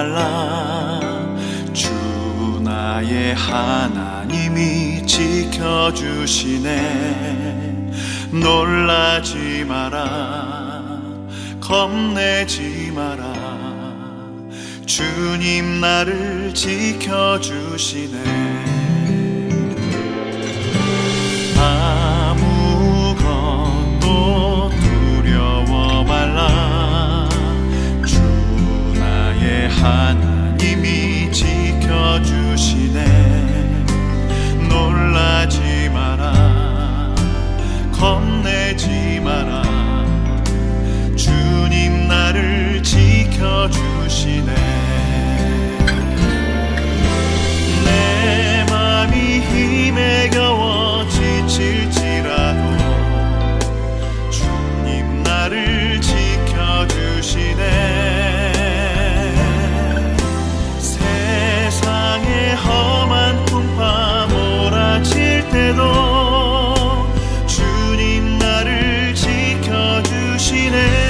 말라. 주 나의 하나님이 지켜주시네. 놀라지 마라, 겁내지 마라. 주님 나를 지켜주시네. 아무것도 두려워 말라. 주 나의 하나님이 지켜주시네. 놀라지 마라, 겁내지 마라. 주님 나를 지켜주시네. 내 맘이 힘에 겨워 지칠지라도 주님 나를 지켜주시네. 세상의 험한 풍파 몰아칠 때도 주님 나를 지켜주시네.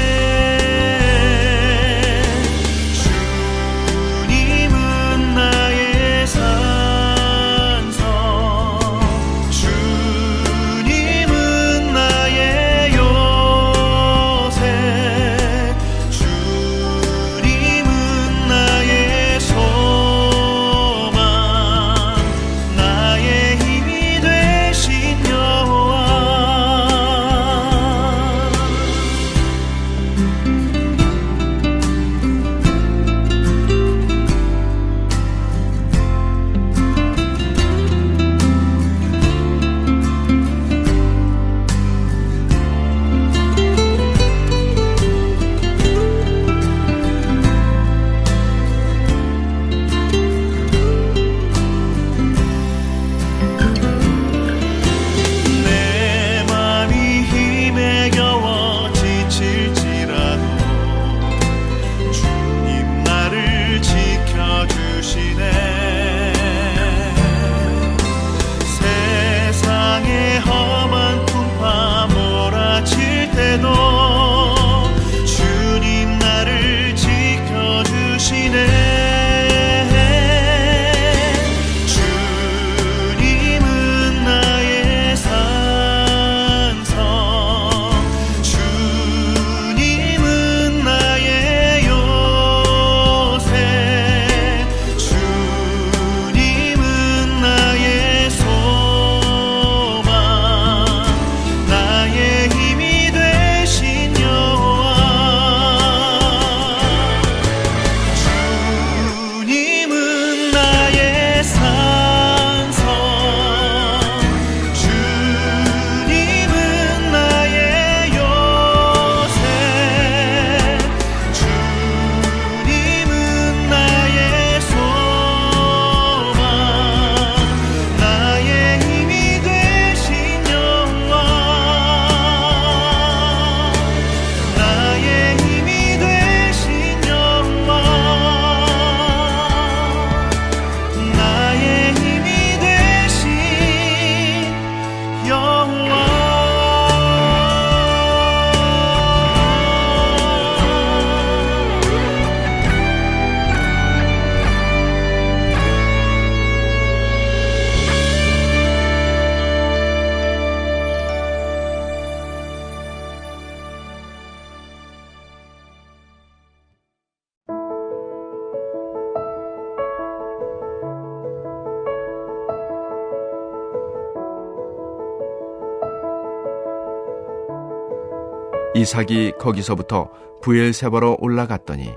이삭이 거기서부터 브엘세바로 올라갔더니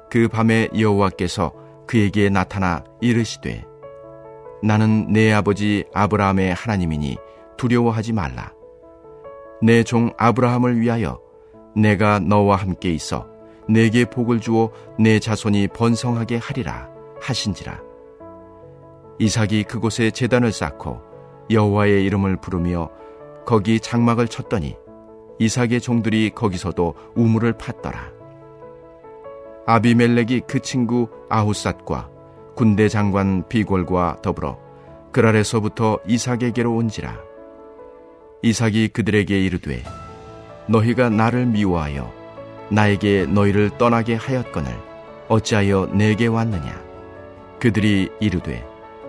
그 밤에 여호와께서 그에게 나타나 이르시되 나는 내 아버지 아브라함의 하나님이니 두려워하지 말라. 내 종 아브라함을 위하여 내가 너와 함께 있어 내게 복을 주어 내 자손이 번성하게 하리라 하신지라. 이삭이 그곳에 제단을 쌓고 여호와의 이름을 부르며 거기 장막을 쳤더니 이삭의 종들이 거기서도 우물을 팠더라. 아비멜렉이 그 친구 아후삿과 군대 장관 비골과 더불어 그랄에서부터 이삭에게로 온지라. 이삭이 그들에게 이르되 너희가 나를 미워하여 나에게 너희를 떠나게 하였거늘 어찌하여 내게 왔느냐? 그들이 이르되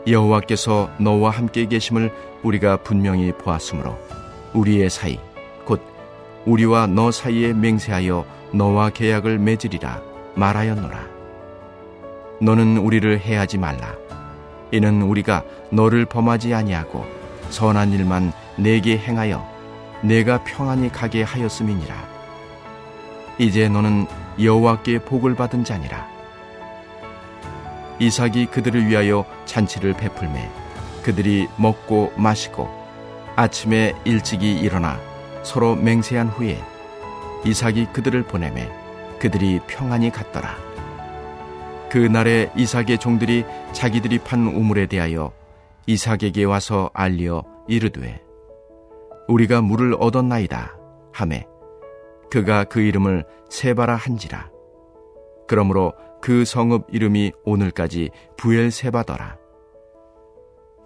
여호와께서 너와 함께 계심을 우리가 분명히 보았으므로 우리의 사이 곧 우리와 너 사이에 맹세하여 너와 계약을 맺으리라 말하였노라. 너는 우리를 해하지 말라. 이는 우리가 너를 범하지 아니하고 선한 일만 내게 행하여 내가 평안히 가게 하였음이니라. 이제 너는 여호와께 복을 받은 자니라. 이삭이 그들을 위하여 잔치를 베풀매 그들이 먹고 마시고 아침에 일찍이 일어나 서로 맹세한 후에 이삭이 그들을 보내매 그들이 평안히 갔더라. 그날에 이삭의 종들이 자기들이 판 우물에 대하여 이삭에게 와서 알려 이르되 우리가 물을 얻었나이다 하매 그가 그 이름을 세바라 한지라. 그러므로 그 성읍 이름이 오늘까지 부엘세바더라.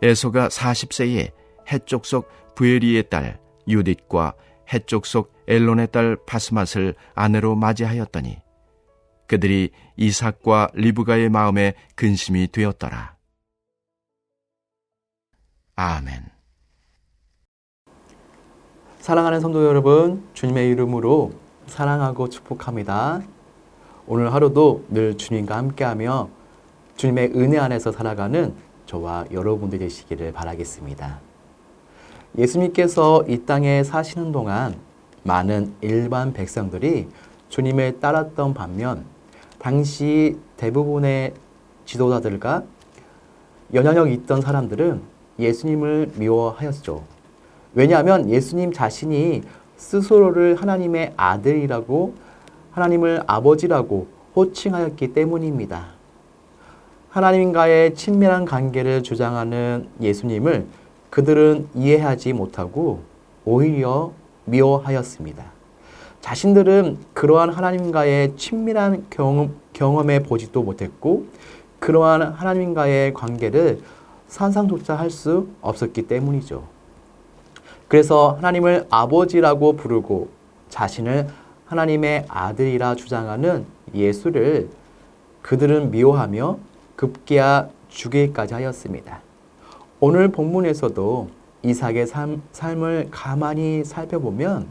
에서가 40세에 헷족 속 부에리의 딸 유딧과 헷족 속 엘론의 딸 바스맛을 아내로 맞이하였더니 그들이 이삭과 리브가의 마음에 근심이 되었더라. 아멘. 사랑하는 성도 여러분, 주님의 이름으로 사랑하고 축복합니다. 오늘 하루도 늘 주님과 함께하며 주님의 은혜 안에서 살아가는 저와 여러분들 되시기를 바라겠습니다. 예수님께서 이 땅에 사시는 동안 많은 일반 백성들이 주님을 따랐던 반면 당시 대부분의 지도자들과 영향력 있던 사람들은 예수님을 미워하였죠. 왜냐하면 예수님 자신이 스스로를 하나님의 아들이라고 하나님을 아버지라고 호칭하였기 때문입니다. 하나님과의 친밀한 관계를 주장하는 예수님을 그들은 이해하지 못하고 오히려 미워하였습니다. 자신들은 그러한 하나님과의 친밀한 경험해 보지도 못했고 그러한 하나님과의 관계를 상상조차 할 수 없었기 때문이죠. 그래서 하나님을 아버지라고 부르고 자신을 하나님의 아들이라 주장하는 예수를 그들은 미워하며 급기야 죽이기까지 하였습니다. 오늘 본문에서도 이삭의 삶을 가만히 살펴보면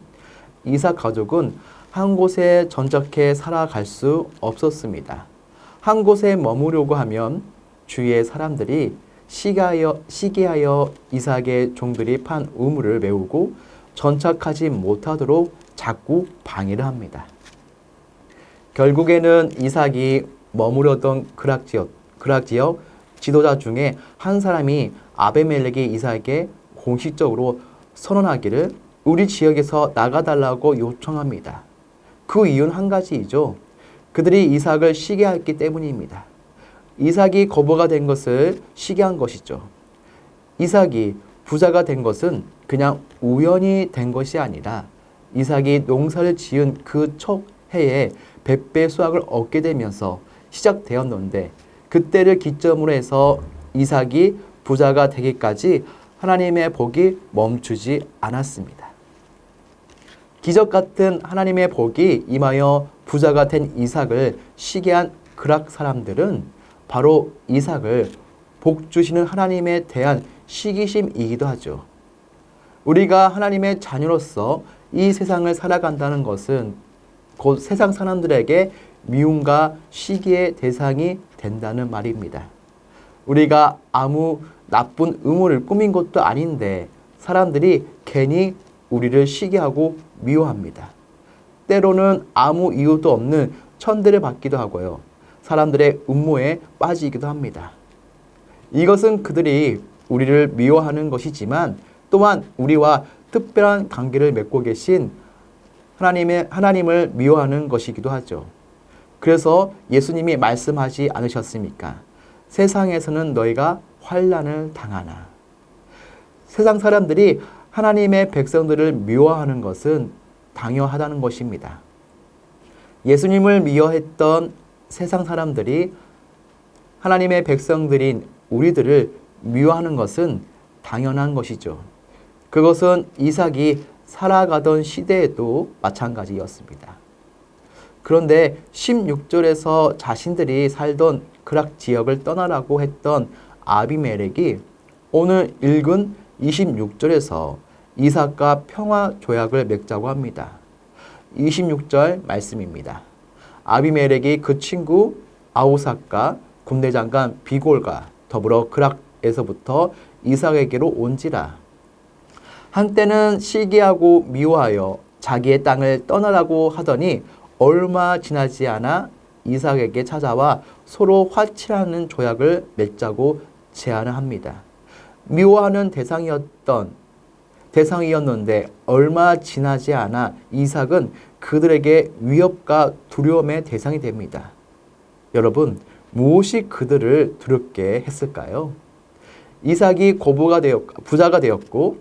이삭 가족은 한 곳에 전적해 살아갈 수 없었습니다. 한 곳에 머무려고 하면 주위의 사람들이 시기하여 이삭의 종들이 판 우물을 메우고 전착하지 못하도록 자꾸 방해를 합니다. 결국에는 이삭이 머무르던 그락지역 지도자 중에 한 사람이 아베멜렉이 이삭에게 공식적으로 선언하기를 우리 지역에서 나가달라고 요청합니다. 그 이유는 한 가지이죠. 그들이 이삭을 시기했기 때문입니다. 이삭이 거부가 된 것을 시기한 것이죠. 이삭이 부자가 된 것은 그냥 우연히 된 것이 아니라 이삭이 농사를 지은 그 첫 해에 100배 수확을 얻게 되면서 시작되었는데 그때를 기점으로 해서 이삭이 부자가 되기까지 하나님의 복이 멈추지 않았습니다. 기적 같은 하나님의 복이 임하여 부자가 된 이삭을 시기한 그락 사람들은 바로 이삭을 복 주시는 하나님에 대한 시기심이기도 하죠. 우리가 하나님의 자녀로서 이 세상을 살아간다는 것은 곧 세상 사람들에게 미움과 시기의 대상이 된다는 말입니다. 우리가 아무 나쁜 의무를 꾸민 것도 아닌데 사람들이 괜히 우리를 시기하고 미워합니다. 때로는 아무 이유도 없는 천대를 받기도 하고요. 사람들의 음모에 빠지기도 합니다. 이것은 그들이 우리를 미워하는 것이지만 또한 우리와 특별한 관계를 맺고 계신 하나님을 미워하는 것이기도 하죠. 그래서 예수님이 말씀하지 않으셨습니까? 세상에서는 너희가 환난을 당하나. 세상 사람들이 하나님의 백성들을 미워하는 것은 당연하다는 것입니다. 예수님을 미워했던 세상 사람들이 하나님의 백성들인 우리들을 미워하는 것은 당연한 것이죠. 그것은 이삭이 살아가던 시대에도 마찬가지였습니다. 그런데 16절에서 자신들이 살던 그락 지역을 떠나라고 했던 아비멜렉이 오늘 읽은 26절에서 이삭과 평화 조약을 맺자고 합니다. 26절 말씀입니다. 아비멜렉이 그 친구 아우삭과 군대장관 비골과 더불어 그락에서부터 이삭에게로 온지라. 한때는 시기하고 미워하여 자기의 땅을 떠나라고 하더니 얼마 지나지 않아 이삭에게 찾아와 서로 화치라는 조약을 맺자고 제안을 합니다. 미워하는 대상이었는데 얼마 지나지 않아 이삭은 그들에게 위협과 두려움의 대상이 됩니다. 여러분, 무엇이 그들을 두렵게 했을까요? 이삭이 부자가 되었고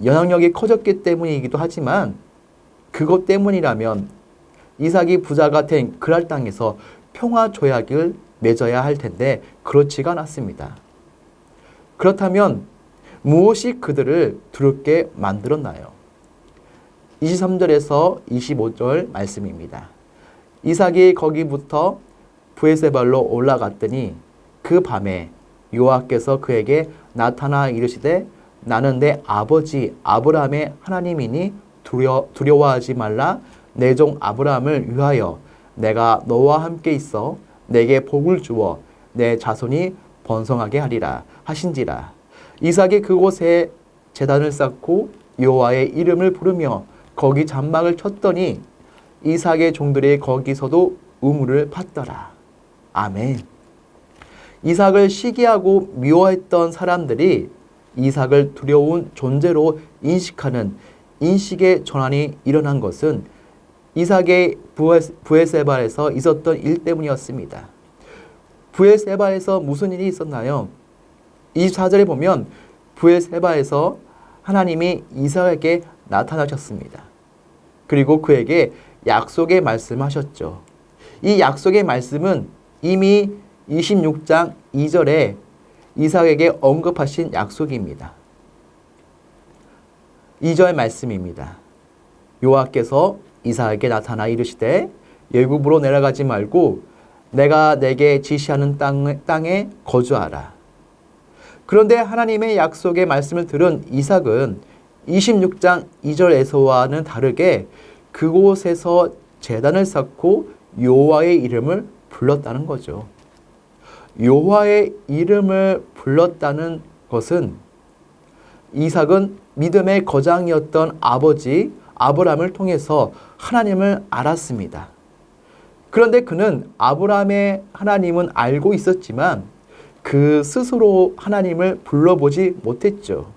영향력이 커졌기 때문이기도 하지만 그것 때문이라면 이삭이 부자가 된 그랄 땅에서 평화 조약을 맺어야 할 텐데 그렇지가 않았습니다. 그렇다면 무엇이 그들을 두렵게 만들었나요? 23절에서 25절 말씀입니다. 이삭이 거기부터 브에세발로 올라갔더니 그 밤에 여호와께서 그에게 나타나 이르시되 나는 내 아버지 아브라함의 하나님이니 두려워하지 말라. 내 종 아브라함을 위하여 내가 너와 함께 있어 내게 복을 주어 내 자손이 번성하게 하리라 하신지라. 이삭이 그곳에 제단을 쌓고 여호와의 이름을 부르며 거기 잔막을 쳤더니 이삭의 종들이 거기서도 우물을 팠더라. 아멘. 이삭을 시기하고 미워했던 사람들이 이삭을 두려운 존재로 인식하는 인식의 전환이 일어난 것은 이삭의 브에세발에서 있었던 일 때문이었습니다. 브에세발에서 무슨 일이 있었나요? 24절에 보면 브에세바에서 하나님이 이삭에게 나타나셨습니다. 그리고 그에게 약속의 말씀하셨죠. 이 약속의 말씀은 이미 26장 2절에 이삭에게 언급하신 약속입니다. 2절 말씀입니다. 여호와께서 이삭에게 나타나 이르시되 애굽으로 내려가지 말고 내가 내게 지시하는 땅에 거주하라. 그런데 하나님의 약속의 말씀을 들은 이삭은 26장 2절에서와는 다르게 그곳에서 제단을 쌓고 여호와의 이름을 불렀다는 거죠. 여호와의 이름을 불렀다는 것은 이삭은 믿음의 거장이었던 아버지 아브라함을 통해서 하나님을 알았습니다. 그런데 그는 아브라함의 하나님은 알고 있었지만 그 스스로 하나님을 불러보지 못했죠.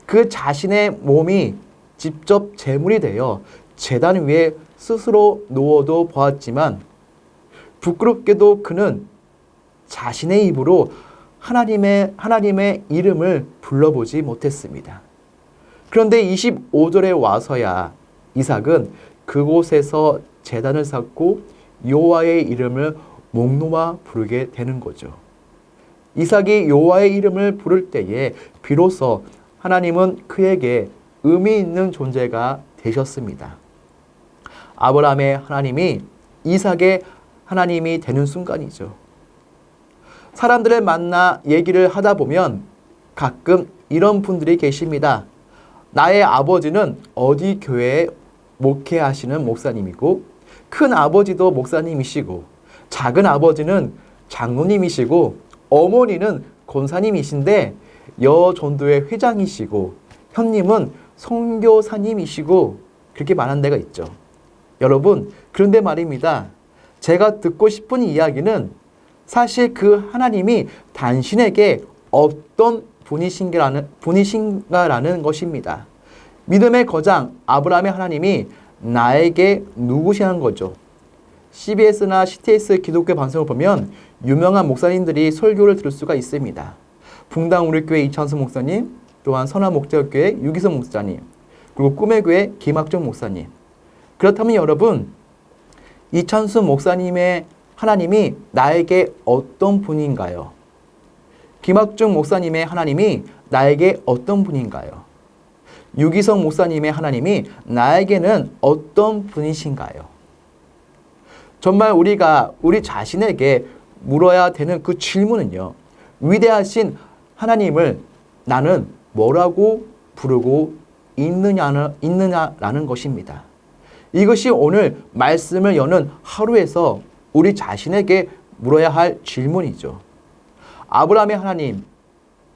그 자신의 몸이 직접 제물이 되어 제단 위에 스스로 놓아도 보았지만 부끄럽게도 그는 자신의 입으로 하나님의 이름을 불러보지 못했습니다. 그런데 25절에 와서야 이삭은 그곳에서 제단을 쌓고 여호와의 이름을 목 놓아 부르게 되는 거죠. 이삭이 여호와의 이름을 부를 때에 비로소 하나님은 그에게 의미 있는 존재가 되셨습니다. 아브라함의 하나님이 이삭의 하나님이 되는 순간이죠. 사람들을 만나 얘기를 하다 보면 가끔 이런 분들이 계십니다. 나의 아버지는 어디 교회에 목회하시는 목사님이고 큰 아버지도 목사님이시고 작은 아버지는 장로님이시고 어머니는 권사님이신데 여전도회 회장이시고 형님은 선교사님이시고 그렇게 말한 데가 있죠. 여러분, 그런데 말입니다. 제가 듣고 싶은 이야기는 사실 그 하나님이 당신에게 어떤 분이신가라는 것입니다. 믿음의 거장 아브라함의 하나님이 나에게 누구시냐는 거죠. CBS나 CTS 기독교 방송을 보면 유명한 목사님들이 설교를 들을 수가 있습니다. 붕당 우리교회 이찬수 목사님, 또한 선한 목자교회 유기성 목사님, 그리고 꿈의 교회 김학종 목사님. 그렇다면 여러분, 이찬수 목사님의 하나님이 나에게 어떤 분인가요? 김학중 목사님의 하나님이 나에게 어떤 분인가요? 유기성 목사님의 하나님이 나에게는 어떤 분이신가요? 정말 우리가 우리 자신에게 물어야 되는 그 질문은요. 위대하신 하나님을 나는 뭐라고 부르고 있느냐라는 것입니다. 이것이 오늘 말씀을 여는 하루에서 우리 자신에게 물어야 할 질문이죠. 아브라함의 하나님,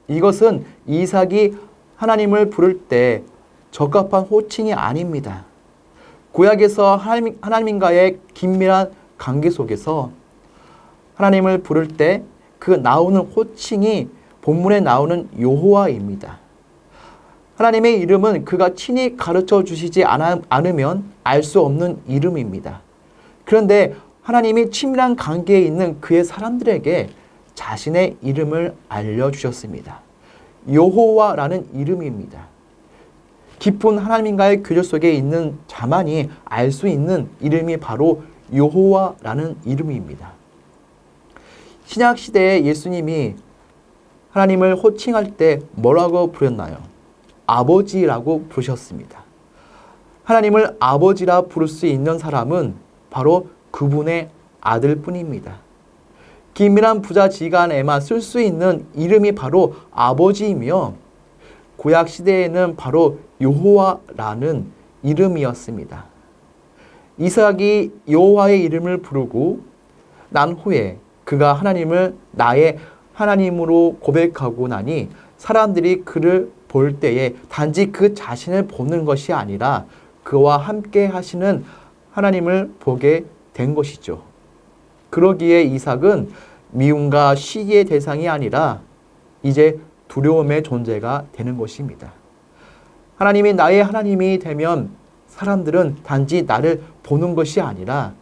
이것은 이삭이 하나님을 부를 때 적합한 호칭이 아닙니다. 구약에서 하나님과의 긴밀한 관계 속에서 하나님을 부를 때 그 나오는 호칭이 본문에 나오는 여호와입니다. 하나님의 이름은 그가 친히 가르쳐 주시지 않으면 알 수 없는 이름입니다. 그런데 하나님이 친밀한 관계에 있는 그의 사람들에게 자신의 이름을 알려주셨습니다. 여호와라는 이름입니다. 깊은 하나님과의 교제 속에 있는 자만이 알 수 있는 이름이 바로 여호와라는 이름입니다. 신약시대에 예수님이 하나님을 호칭할 때 뭐라고 부르셨나요? 아버지라고 부르셨습니다. 하나님을 아버지라 부를 수 있는 사람은 바로 그분의 아들뿐입니다. 긴밀한 부자지간에만 쓸 수 있는 이름이 바로 아버지이며 구약 시대에는 바로 여호와라는 이름이었습니다. 이삭이 여호와의 이름을 부르고 난 후에 그가 하나님을 나의 하나님으로 고백하고 나니 사람들이 그를 볼 때에 단지 그 자신을 보는 것이 아니라 그와 함께 하시는 하나님을 보게 된 것이죠. 그러기에 이삭은 미움과 시기의 대상이 아니라 이제 두려움의 존재가 되는 것입니다. 하나님이 나의 하나님이 되면 사람들은 단지 나를 보는 것이 아니라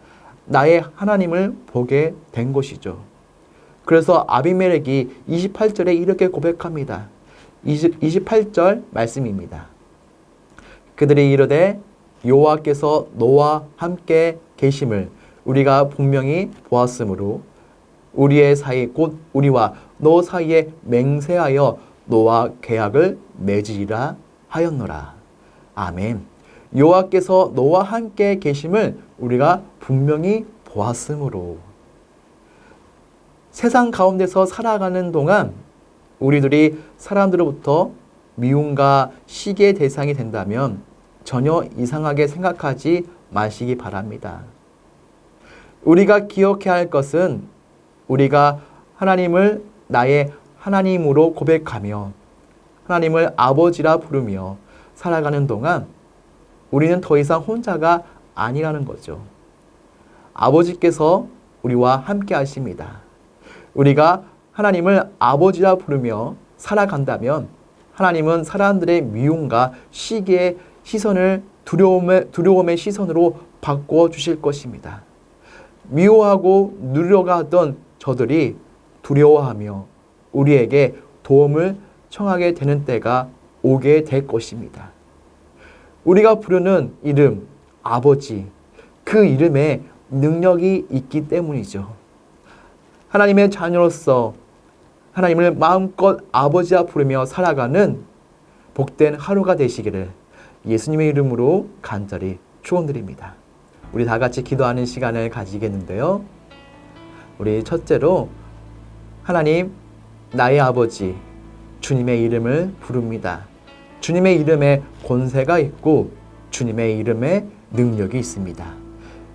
나의 하나님을 보게 된 것이죠. 그래서 아비멜렉이 28절에 이렇게 고백합니다. 28절 말씀입니다. 그들이 이르되 여호와께서 너와 함께 계심을 우리가 분명히 보았으므로 우리의 사이 곧 우리와 너 사이에 맹세하여 너와 계약을 맺으리라 하였노라. 아멘. 여호와께서 너와 함께 계심을 우리가 분명히 보았으므로. 세상 가운데서 살아가는 동안 우리들이 사람들로부터 미움과 시기의 대상이 된다면 전혀 이상하게 생각하지 마시기 바랍니다. 우리가 기억해야 할 것은 우리가 하나님을 나의 하나님으로 고백하며 하나님을 아버지라 부르며 살아가는 동안 우리는 더 이상 혼자가 아니라는 거죠. 아버지께서 우리와 함께 하십니다. 우리가 하나님을 아버지라 부르며 살아간다면 하나님은 사람들의 미움과 시기의 시선을 두려움의 시선으로 바꾸어 주실 것입니다. 미워하고 누려가던 저들이 두려워하며 우리에게 도움을 청하게 되는 때가 오게 될 것입니다. 우리가 부르는 이름, 아버지, 그 이름에 능력이 있기 때문이죠. 하나님의 자녀로서 하나님을 마음껏 아버지라 부르며 살아가는 복된 하루가 되시기를 예수님의 이름으로 간절히 축원드립니다. 우리 다 같이 기도하는 시간을 가지겠는데요. 우리 첫째로 하나님, 나의 아버지, 주님의 이름을 부릅니다. 주님의 이름에 권세가 있고 주님의 이름에 능력이 있습니다.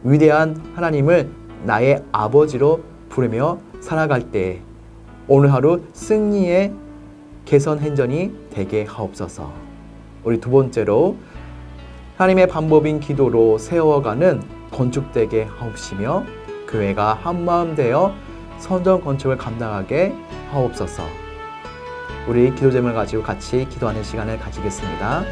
위대한 하나님을 나의 아버지로 부르며 살아갈 때 오늘 하루 승리의 개선 행전이 되게 하옵소서. 우리 두 번째로 하나님의 방법인 기도로 세워가는 건축되게 하옵시며 교회가 한마음 되어 성전 건축을 감당하게 하옵소서. 우리 기도 제목을 가지고 같이 기도하는 시간을 가지겠습니다.